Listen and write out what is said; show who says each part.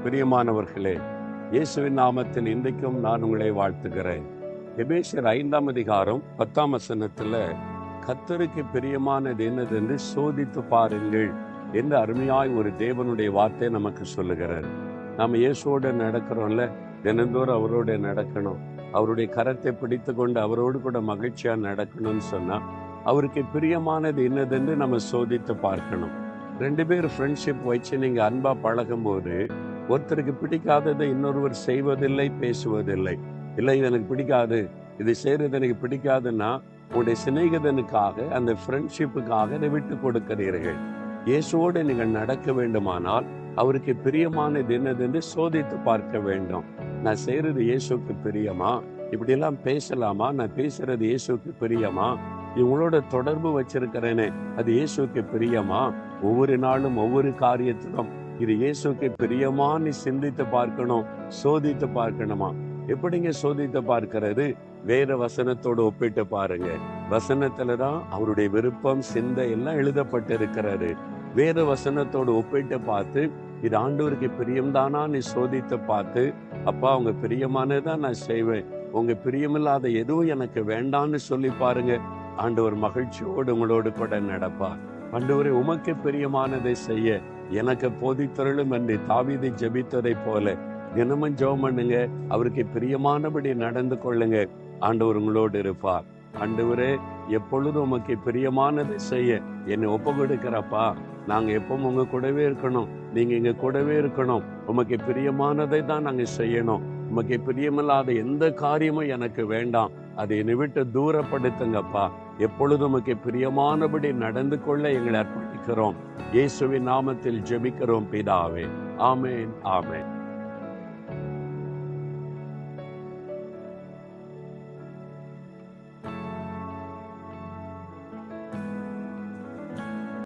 Speaker 1: பிரியமானவர்களே, இயேசுவின் நாமத்தில் இன்றைக்கும் நான் உங்களை வாழ்த்துகிறேன். எபேசியர் 5ஆம் அதிகாரம் 10ஆம் வசனத்துல கர்த்தருக்கு பிரியமானது என்னதென்று சோதித்து பாருங்கள் என்று அருமையாய் ஒரு தேவனுடைய வார்த்தை நமக்கு சொல்லுகிறார். நாம இயேசுவோட நடக்கிறோம்ல, தினந்தோறும் அவரோட நடக்கணும். அவருடைய கரத்தை பிடித்து கொண்டு அவரோடு கூட மகிழ்ச்சியா நடக்கணும்னு சொன்னா அவருக்கு பிரியமானது என்னதென்று நம்ம சோதித்து பார்க்கணும். 2 பேர் ஃப்ரெண்ட்ஷிப் வச்சு நீங்க அன்பா பழகும் போது ஒருத்தருக்கு பிடிக்காததை இன்னொருவர் செய்வதில்லை, பேசுவதில்லை. இல்லை, இது எனக்கு பிடிக்காது, இது செய்யறது எனக்கு பிடிக்காதுன்னா உங்களுடைய சிநேகிதனுக்காக, அந்த ஃப்ரெண்ட்ஷிப்புக்காக அதை விட்டு கொடுக்கிறீர்கள். இயேசுவோடு நீங்கள் நடக்க வேண்டுமானால் அவருக்கு பிரியமானது என்னதென்று சோதித்து பார்க்க வேண்டும். நான் செய்யறது இயேசுக்கு பிரியமா? இப்படியெல்லாம் பேசலாமா? நான் பேசுறது இயேசுக்கு பிரியமா? இவங்களோட தொடர்பு வச்சிருக்கிறேனே, அது இயேசுக்கு பிரியமா? ஒவ்வொரு நாளும் ஒவ்வொரு காரியத்திலும் இது இயேசுக்கு பிரியமான்னு சிந்தித்து பார்க்கணும், சோதித்து பார்க்கணுமா? எப்படிங்க சோதித்து பார்க்கிறது? வேற வசனத்தோடு ஒப்பிட்டு பாருங்க. வசனத்துலதான் அவருடைய விருப்பம், சிந்தை எல்லாம் எழுதப்பட்டு இருக்கிறாரு. வேற வசனத்தோடு ஒப்பிட்டு பார்த்து இது ஆண்டவருக்கு பிரியம்தானா நீ சோதித்து பார்த்து, அப்பா உங்க பிரியமானதான் நான் செய்வேன், உங்க பிரியமில்லாத எதுவும் எனக்கு வேண்டான்னு சொல்லி பாருங்க. ஆண்டவர் மகிழ்ச்சியோடு உங்களோடு கூட நடப்பார். ஆண்டவரே, உமக்கு பிரியமானதை செய்ய எனக்கு போதித்தருளும் என்று தாவீது ஜெபித்ததை போல தினமும் ஜெபம் பண்ணுங்க. அவருக்கு பிரியமானபடி நடந்து கொள்ளுங்க. ஆண்டவர் உங்களோடு இருப்பார். ஆண்டவரே, எப்பொழுதும் உமக்கு பிரியமானதை செய்ய என்னை ஒப்பு கொடுக்கிறப்பா. நாங்க எப்பவும் உங்க கூடவே இருக்கணும், நீங்க எங்க கூடவே இருக்கணும். உமக்கு பிரியமானதை தான் நாங்க செய்யணும். உமக்கு பிரியமில்லாத எந்த காரியமும் எனக்கு வேண்டாம், அதை என்னை விட்டு தூரப்படுத்துங்கப்பா. எப்பொழுதும் உமக்கு பிரியமானபடி நடந்து கொள்ள எங்களை அர்ப்பணிக்கிறோம். இயேசுவின் நாமத்தில் ஜெபிக்கிறோம் பிதாவே. ஆமென், ஆமென்.